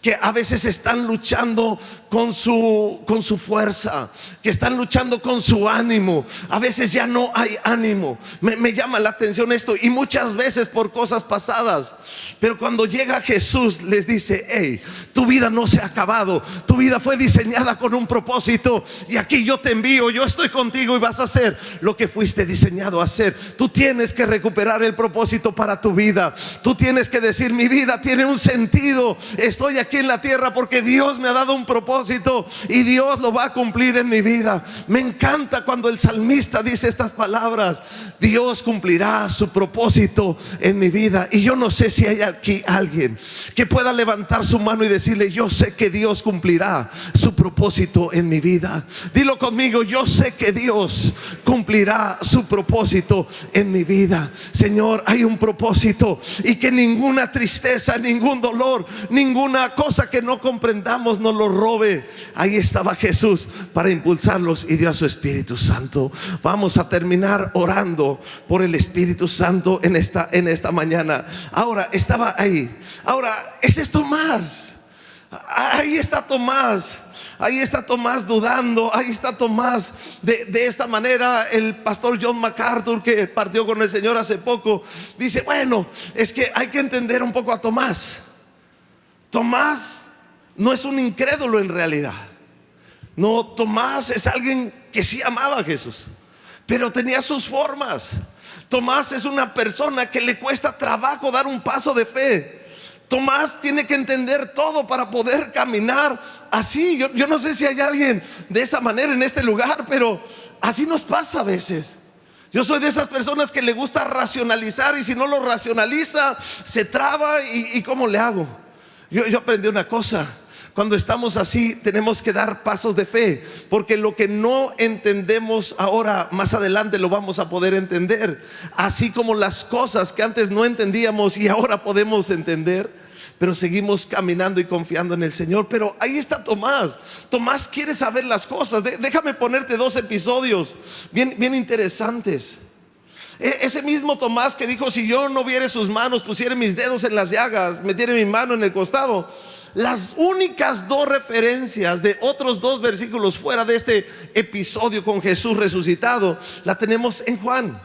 que a veces están luchando con su fuerza, que están luchando con su ánimo. A veces ya no hay ánimo. Me llama la atención esto, y muchas veces por cosas pasadas. Pero cuando llega Jesús les dice: hey, tu vida no se ha acabado, tu vida fue diseñada con un propósito, y aquí yo te envío, yo estoy contigo, y vas a hacer lo que fuiste diseñado a hacer. Tú tienes que recuperar el propósito para tu vida. Tú tienes que decir: mi vida tiene un sentido, estoy aquí aquí en la tierra porque Dios me ha dado un propósito y Dios lo va a cumplir en mi vida. Me encanta cuando el salmista dice estas palabras: Dios cumplirá su propósito en mi vida. Y yo no sé si hay aquí alguien que pueda levantar su mano y decirle: yo sé que Dios cumplirá su propósito en mi vida. Dilo conmigo: yo sé que Dios cumplirá su propósito en mi vida. Señor, hay un propósito, y que ninguna tristeza, ningún dolor, ninguna cosa que no comprendamos nos lo robe. Ahí estaba Jesús para impulsarlos y dio a su Espíritu Santo. Vamos a terminar orando por el Espíritu Santo en esta mañana. Ahora estaba ahí. Ahora ese es Tomás. Ahí está Tomás. Ahí está Tomás dudando. Ahí está Tomás de esta manera. El pastor John MacArthur, que partió con el Señor hace poco, dice: bueno, es que hay que entender un poco a Tomás. Tomás no es un incrédulo en realidad. No, Tomás es alguien que sí amaba a Jesús, pero tenía sus formas. Tomás es una persona que le cuesta trabajo dar un paso de fe. Tomás tiene que entender todo para poder caminar así. Yo no sé si hay alguien de esa manera en este lugar, pero así nos pasa a veces. Yo soy de esas personas que le gusta racionalizar, y si no lo racionaliza se traba. ¿Y cómo le hago? Yo aprendí una cosa: cuando estamos así tenemos que dar pasos de fe, porque lo que no entendemos ahora, más adelante lo vamos a poder entender. Así como las cosas que antes no entendíamos y ahora podemos entender, pero seguimos caminando y confiando en el Señor. Pero ahí está Tomás. Tomás quiere saber las cosas. Déjame ponerte dos episodios bien interesantes. Ese mismo Tomás que dijo: si yo no viere sus manos, pusiere mis dedos en las llagas, metiere mi mano en el costado. Las únicas dos referencias de otros dos versículos fuera de este episodio con Jesús resucitado la tenemos en Juan.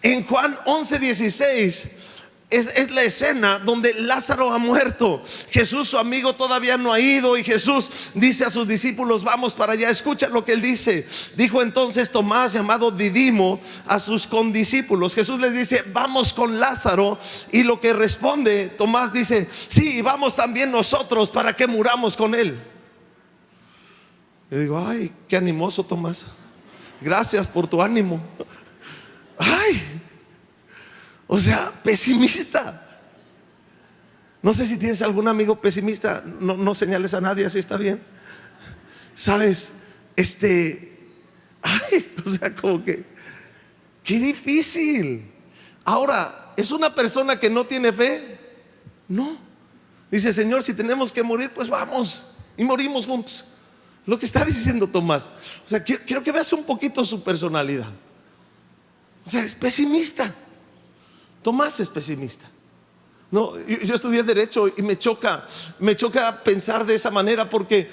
En Juan 11:16 es la escena donde Lázaro ha muerto. Jesús, su amigo, todavía no ha ido, y Jesús dice a sus discípulos: vamos para allá. Escucha lo que él dice. Dijo entonces Tomás, llamado Didimo, a sus condiscípulos. Jesús les dice: vamos con Lázaro. Y lo que responde Tomás dice: sí, vamos también nosotros, para que muramos con él. Yo digo: ay, qué animoso Tomás. Gracias por tu ánimo. Ay, o sea, pesimista. No sé si tienes algún amigo pesimista. No señales a nadie, así está bien. Sabes, ay, o sea, como que qué difícil. Ahora, ¿es una persona que no tiene fe? No. Dice: Señor, si tenemos que morir, pues vamos y morimos juntos. Lo que está diciendo Tomás. O sea, quiero que veas un poquito su personalidad. O sea, es pesimista. Tomás es pesimista. No, yo estudié Derecho y me choca pensar de esa manera, porque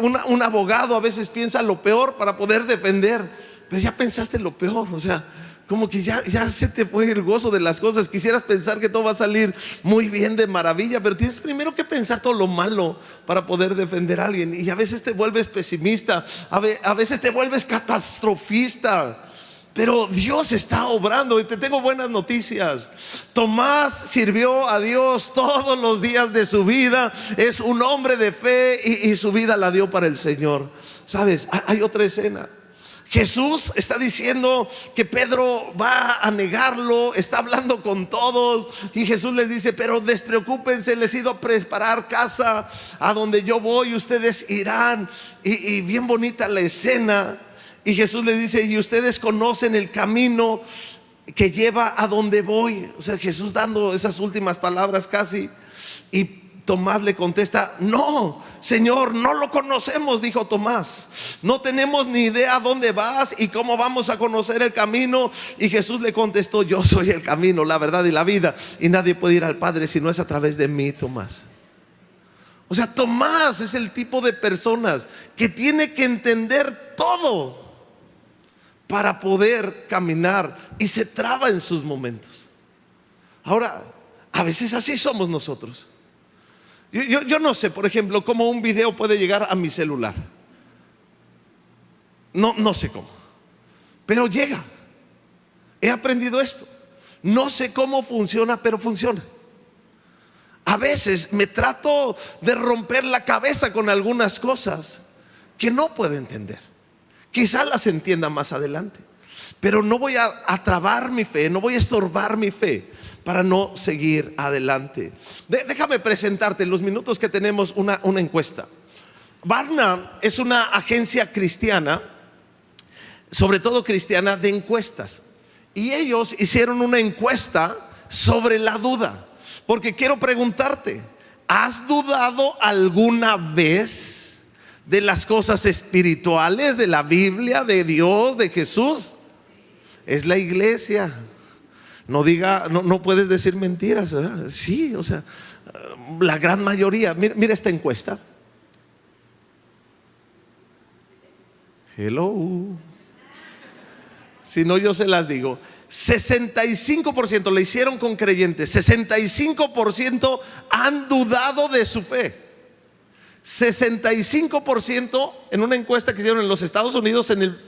un abogado a veces piensa lo peor para poder defender. Pero ya pensaste lo peor. O sea, como que ya se te fue el gozo de las cosas. Quisieras pensar que todo va a salir muy bien, de maravilla, pero tienes primero que pensar todo lo malo para poder defender a alguien. Y a veces te vuelves pesimista, a veces te vuelves catastrofista. Pero Dios está obrando, y te tengo buenas noticias. Tomás sirvió a Dios todos los días de su vida. Es un hombre de fe, y su vida la dio para el Señor. Sabes, hay otra escena. Jesús está diciendo que Pedro va a negarlo. Está hablando con todos, y Jesús les dice: pero despreocúpense, les he ido a preparar casa. A donde yo voy ustedes irán. Y bien bonita la escena. Y Jesús les dice: y ustedes conocen el camino que lleva a donde voy. O sea, Jesús dando esas últimas palabras casi. Y Tomás le contesta: no, Señor, no lo conocemos. Dijo Tomás: no tenemos ni idea a dónde vas y cómo vamos a conocer el camino. Y Jesús le contestó: yo soy el camino, la verdad y la vida, y nadie puede ir al Padre si no es a través de mí. Tomás. O sea, Tomás es el tipo de personas que tiene que entender todo para poder caminar, y se traba en sus momentos. Ahora, a veces así somos nosotros. Yo no sé, por ejemplo, cómo un video puede llegar a mi celular. No sé cómo, pero llega. He aprendido esto. No sé cómo funciona, pero funciona. A veces me trato de romper la cabeza con algunas cosas que no puedo entender. Quizás las entienda más adelante, pero no voy a trabar mi fe, no voy a estorbar mi fe para no seguir adelante. Déjame presentarte en los minutos que tenemos una encuesta. Barna es una agencia cristiana, sobre todo cristiana, de encuestas. Y ellos hicieron una encuesta sobre la duda. Porque quiero preguntarte, ¿has dudado alguna vez de las cosas espirituales, de la Biblia, de Dios, de Jesús? Es la iglesia. No puedes decir mentiras, ¿verdad? Sí, o sea, la gran mayoría. Mira esta encuesta. Hello. Si no, yo se las digo. 65% le hicieron con creyentes. 65% han dudado de su fe. 65% en una encuesta que hicieron en los Estados Unidos en el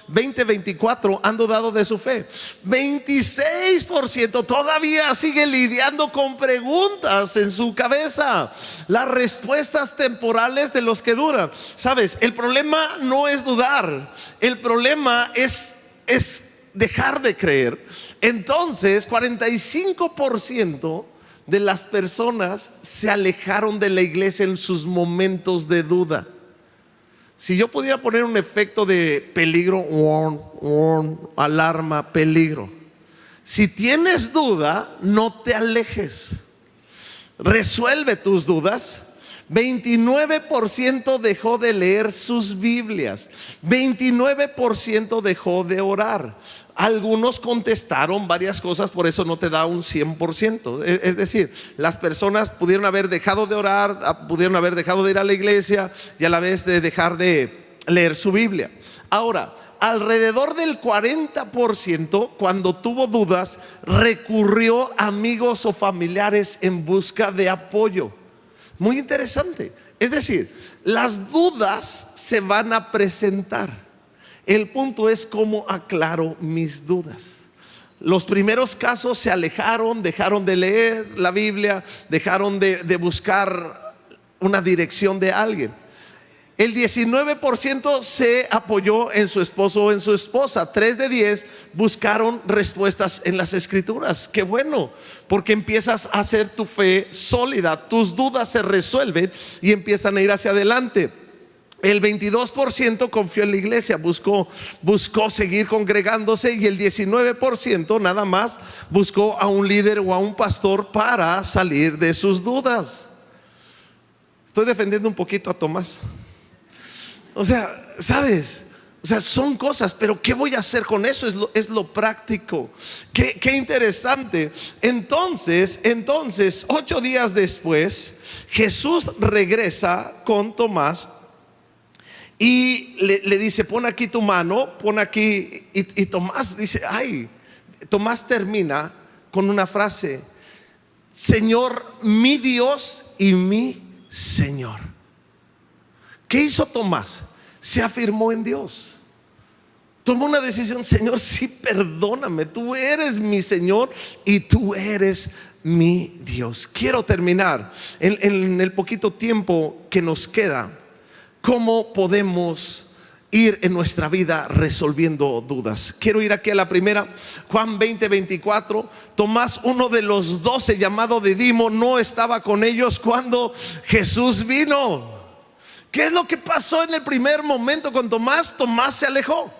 2024 han dudado de su fe. 26% todavía sigue lidiando con preguntas en su cabeza, las respuestas temporales de los que dudan. Sabes, el problema no es dudar, el problema es dejar de creer. Entonces 45% de las personas se alejaron de la iglesia en sus momentos de duda. Si yo pudiera poner un efecto de peligro, alarma, peligro. Si tienes duda, no te alejes. Resuelve tus dudas. 29% dejó de leer sus Biblias. 29% dejó de orar. Algunos contestaron varias cosas, por eso no te da un 100%. Es decir, las personas pudieron haber dejado de orar, pudieron haber dejado de ir a la iglesia y a la vez de dejar de leer su Biblia. Ahora, alrededor del 40%, cuando tuvo dudas, recurrió a amigos o familiares en busca de apoyo. Muy interesante. Es decir, las dudas se van a presentar. El punto es cómo aclaro mis dudas. Los primeros casos se alejaron, dejaron de leer la Biblia, dejaron de buscar una dirección de alguien. El 19% se apoyó en su esposo o en su esposa. 3 de 10 buscaron respuestas en las escrituras. Qué bueno, porque empiezas a hacer tu fe sólida. Tus dudas se resuelven y empiezan a ir hacia adelante. El 22% confió en la iglesia, buscó seguir congregándose, y el 19% nada más buscó a un líder o a un pastor para salir de sus dudas. Estoy defendiendo un poquito a Tomás. O sea, ¿sabes? O sea, son cosas, pero ¿qué voy a hacer con eso? Es lo práctico. Qué interesante. Entonces, 8 días después, Jesús regresa con Tomás y le dice: pon aquí tu mano, pon aquí. Y Tomás dice: ay. Tomás termina con una frase: Señor, mi Dios y mi Señor. ¿Qué hizo Tomás? Se afirmó en Dios. Tomó una decisión: Señor, sí, perdóname, tú eres mi Señor y tú eres mi Dios. Quiero terminar en el poquito tiempo que nos queda. ¿Cómo podemos ir en nuestra vida resolviendo dudas? Quiero ir aquí a la primera, Juan 20:24. Tomás, uno de los 12, llamado Didimo, no estaba con ellos cuando Jesús vino. ¿Qué es lo que pasó en el primer momento con Tomás? Tomás se alejó.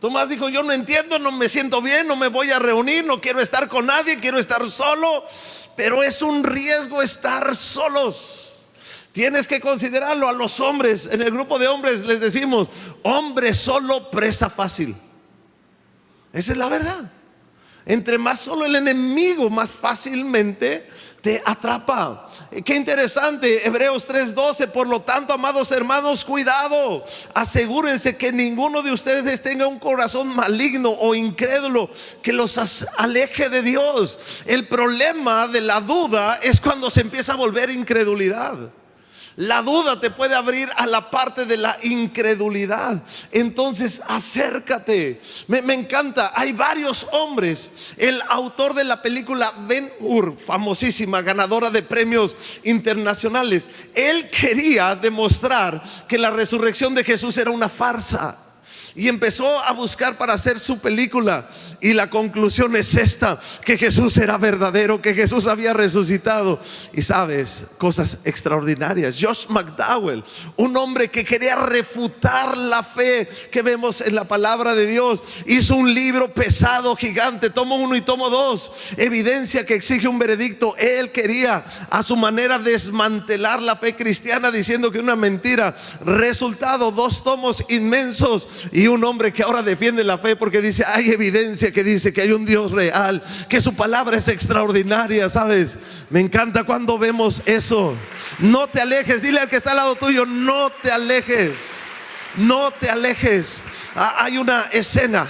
Tomás dijo: yo no entiendo, no me siento bien, no me voy a reunir, no quiero estar con nadie, quiero estar solo. Pero es un riesgo estar solos. Tienes que considerarlo. A los hombres, en el grupo de hombres les decimos: hombre solo, presa fácil. Esa es la verdad. Entre más solo el enemigo, más fácilmente te atrapa. Qué interesante, Hebreos 3:12. Por lo tanto, amados hermanos, cuidado, asegúrense que ninguno de ustedes tenga un corazón maligno o incrédulo que los aleje de Dios. El problema de la duda es cuando se empieza a volver incredulidad. La duda te puede abrir a la parte de la incredulidad. Entonces acércate. Me encanta. Hay varios hombres. El autor de la película Ben-Hur, famosísima, ganadora de premios internacionales, él quería demostrar que la resurrección de Jesús era una farsa. Y empezó a buscar para hacer su película. Y la conclusión es esta: que Jesús era verdadero, que Jesús había resucitado. Y sabes, cosas extraordinarias. Josh McDowell, un hombre que quería refutar la fe que vemos en la palabra de Dios, hizo un libro pesado, gigante, tomo 1 y tomo 2, evidencia que exige un veredicto. Él quería a su manera desmantelar la fe cristiana, diciendo que una mentira. Resultado, 2 tomos inmensos. Y un hombre que ahora defiende la fe porque dice: hay evidencia que dice que hay un Dios real, que su palabra es extraordinaria. ¿Sabes? Me encanta cuando vemos eso. No te alejes. Dile al que está al lado tuyo: no te alejes. No te alejes. Hay una escena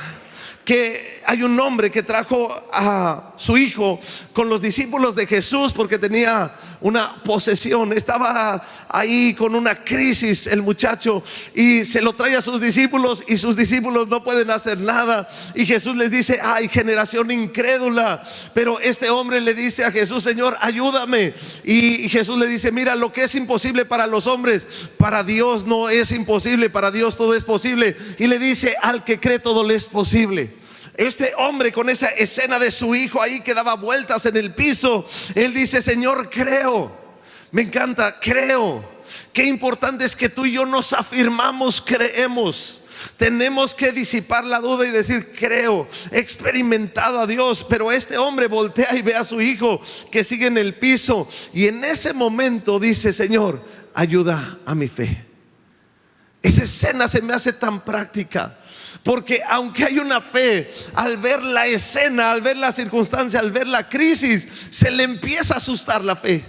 que hay un hombre que trajo a su hijo con los discípulos de Jesús porque tenía una posesión. Estaba ahí con una crisis el muchacho, y se lo trae a sus discípulos, y sus discípulos no pueden hacer nada. Y Jesús les dice: ay, generación incrédula. Pero este hombre le dice a Jesús: Señor, ayúdame. Y Jesús le dice: mira, lo que es imposible para los hombres, para Dios no es imposible. Para Dios todo es posible. Y le dice: al que cree todo le es posible. Este hombre, con esa escena de su hijo ahí que daba vueltas en el piso, él dice: Señor, creo. Me encanta, creo. Qué importante es que tú y yo nos afirmamos, creemos. Tenemos que disipar la duda y decir: creo, he experimentado a Dios. Pero este hombre voltea y ve a su hijo que sigue en el piso, y en ese momento dice: Señor, ayuda a mi fe. Esa escena se me hace tan práctica, porque aunque hay una fe, al ver la escena, al ver la circunstancia, al ver la crisis, se le empieza a asustar la fe.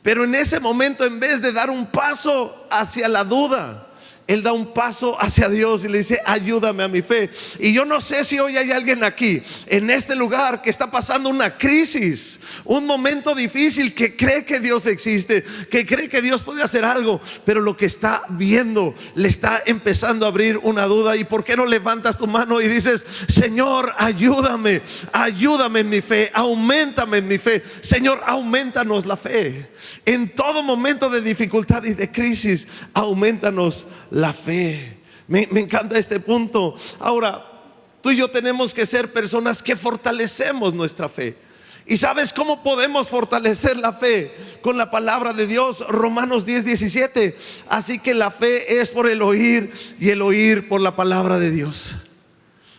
Pero en ese momento, en vez de dar un paso hacia la duda, él da un paso hacia Dios y le dice: ayúdame a mi fe. Y yo no sé si hoy hay alguien aquí en este lugar que está pasando una crisis, un momento difícil, que cree que Dios existe, que cree que Dios puede hacer algo, pero lo que está viendo le está empezando a abrir una duda. ¿Y por qué no levantas tu mano y dices: Señor, ayúdame, ayúdame en mi fe, auméntame en mi fe? Señor, aumentanos la fe. En todo momento de dificultad y de crisis, aumentanos la fe. Me encanta este punto. Ahora, tú y yo tenemos que ser personas que fortalecemos nuestra fe. ¿Y sabes cómo podemos fortalecer la fe? Con la palabra de Dios. Romanos 10:17. Así que la fe es por el oír, y el oír por la palabra de Dios.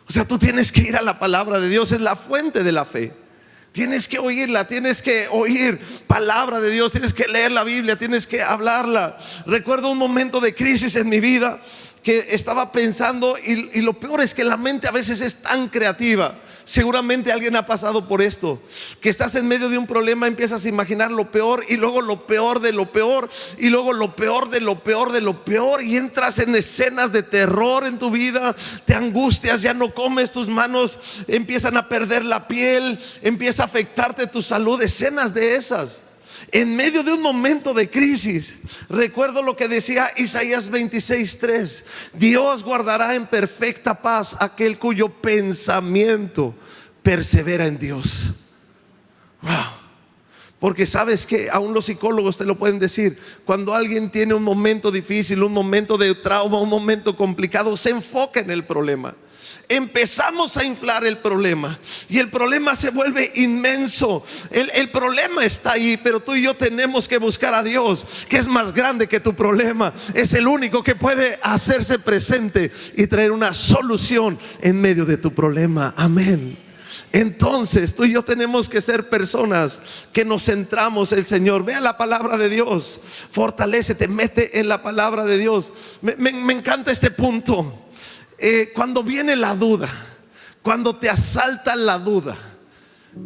O sea, tú tienes que ir a la palabra de Dios. Es la fuente de la fe. Tienes que oírla, tienes que oír palabra de Dios, tienes que leer la Biblia, tienes que hablarla. Recuerdo un momento de crisis en mi vida que estaba pensando, y lo peor es que la mente a veces es tan creativa. Seguramente alguien ha pasado por esto, que estás en medio de un problema, empiezas a imaginar lo peor, y luego lo peor de lo peor, y luego lo peor de lo peor de lo peor, y entras en escenas de terror en tu vida. Te angustias, ya no comes, tus manos empiezan a perder la piel, empieza a afectarte tu salud, escenas de esas. En medio de un momento de crisis, recuerdo lo que decía Isaías 26:3: Dios guardará en perfecta paz aquel cuyo pensamiento persevera en Dios. Wow. Porque sabes que aún los psicólogos te lo pueden decir. Cuando alguien tiene un momento difícil, un momento de trauma, un momento complicado, se enfoca en el problema. Empezamos a inflar el problema, y el problema se vuelve inmenso. El problema está ahí, pero tú y yo tenemos que buscar a Dios, que es más grande que tu problema. Es el único que puede hacerse presente y traer una solución en medio de tu problema. Amén. Entonces tú y yo tenemos que ser personas que nos centramos en el Señor. Vea la palabra de Dios, fortalécete, mete en la palabra de Dios. Me encanta este punto. Cuando viene la duda, cuando te asalta la duda,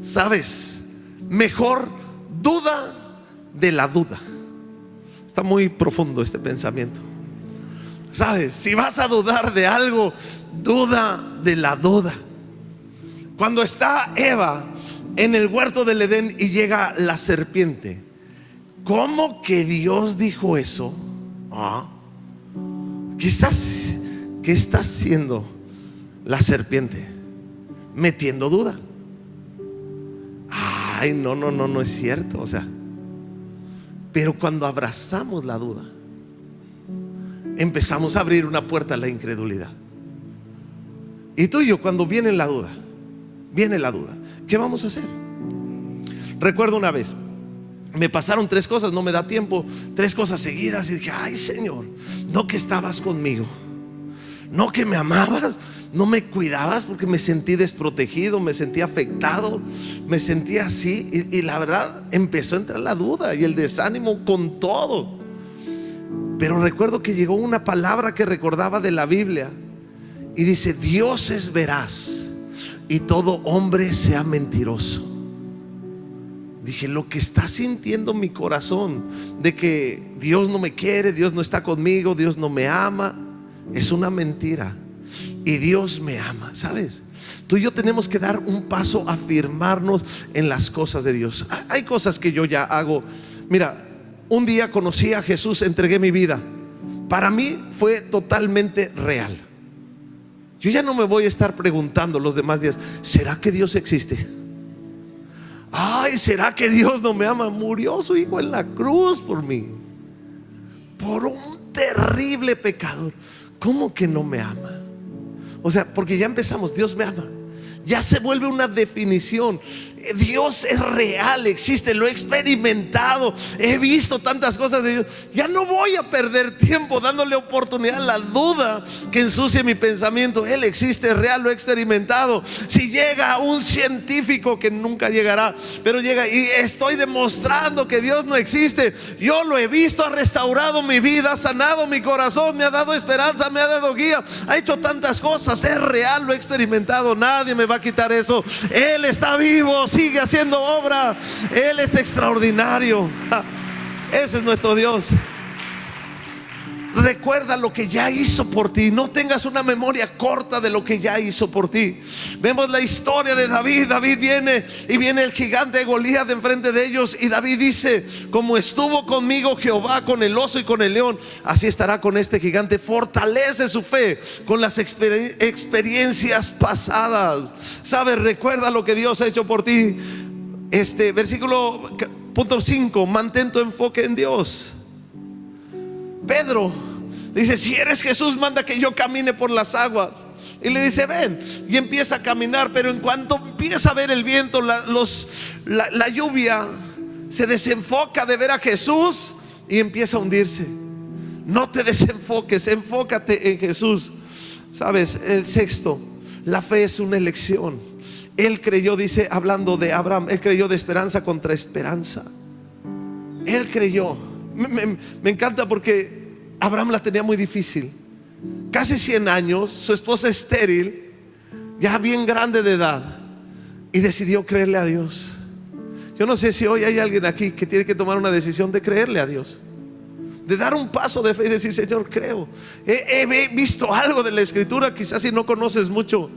¿sabes? Mejor duda de la duda. Está muy profundo este pensamiento. ¿Sabes? Si vas a dudar de algo, duda de la duda. Cuando está Eva en el huerto del Edén y llega la serpiente, ¿Cómo que Dios dijo eso? Ah, ¿qué está haciendo la serpiente? Metiendo duda. Ay, no es cierto. O sea, pero cuando abrazamos la duda, empezamos a abrir una puerta a la incredulidad. Y tú y yo, cuando viene la duda, ¿qué vamos a hacer? Recuerdo una vez, me pasaron 3 cosas, no me da tiempo, 3 cosas seguidas, y dije: ay, Señor, no que estabas conmigo, no que me amabas, no me cuidabas, porque me sentí desprotegido, me sentí afectado, me sentí así. Y la verdad, empezó a entrar la duda y el desánimo con todo. Pero recuerdo que llegó una palabra que recordaba de la Biblia, y dice: Dios es veraz y todo hombre sea mentiroso. Dije: lo que está sintiendo mi corazón de que Dios no me quiere, Dios no está conmigo, Dios no me ama, es una mentira. Y Dios me ama, ¿sabes? Tú y yo tenemos que dar un paso a afirmarnos en las cosas de Dios. Hay cosas que yo ya hago. Mira, un día conocí a Jesús, entregué mi vida. Para mí fue totalmente real. Yo ya no me voy a estar preguntando los demás días: ¿será que Dios existe? Ay, ¿será que Dios no me ama? Murió su hijo en la cruz por mí, por un terrible pecador. ¿Cómo que no me ama? O sea, porque ya empezamos: Dios me ama. Ya se vuelve una definición. Dios es real, existe, lo he experimentado, he visto tantas cosas de Dios. Ya no voy a perder tiempo dándole oportunidad a la duda que ensucie mi pensamiento. Él existe, es real, lo he experimentado. Si llega un científico, que nunca llegará, pero llega y estoy demostrando que Dios no existe, yo lo he visto, ha restaurado mi vida, ha sanado mi corazón, me ha dado esperanza, me ha dado guía, ha hecho tantas cosas, es real, lo he experimentado. Nadie me va a quitar eso. Él está vivo, sigue haciendo obra, Él es extraordinario. Ese es nuestro Dios. Recuerda lo que ya hizo por ti. No tengas una memoria corta de lo que ya hizo por ti. Vemos la historia de David. David viene y viene el gigante Goliat de enfrente de ellos, y David dice: como estuvo conmigo Jehová con el oso y con el león, así estará con este gigante. Fortalece su fe con las experiencias pasadas. ¿Sabes? Recuerda lo que Dios ha hecho por ti. Versículo punto 5: mantén tu enfoque en Dios. Pedro dice: si eres Jesús, manda que yo camine por las aguas. Y le dice: ven. Y empieza a caminar, pero en cuanto empieza a ver el viento, la lluvia, se desenfoca de ver a Jesús y empieza a hundirse. No te desenfoques, enfócate en Jesús. Sabes, el 6, la fe es una elección. Él creyó, dice, hablando de Abraham, él creyó de esperanza contra esperanza. Él creyó. Me encanta porque Abraham la tenía muy difícil. Casi 100 años, su esposa estéril, ya bien grande de edad, y decidió creerle a Dios. Yo no sé si hoy hay alguien aquí que tiene que tomar una decisión de creerle a Dios, de dar un paso de fe y decir: Señor, creo. He visto algo de la Escritura, quizás si no conoces mucho,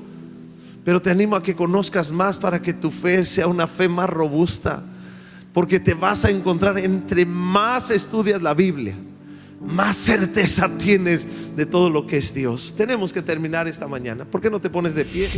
pero te animo a que conozcas más para que tu fe sea una fe más robusta. Porque te vas a encontrar, entre más estudias la Biblia, más certeza tienes de todo lo que es Dios. Tenemos que terminar esta mañana. ¿Por qué no te pones de pie?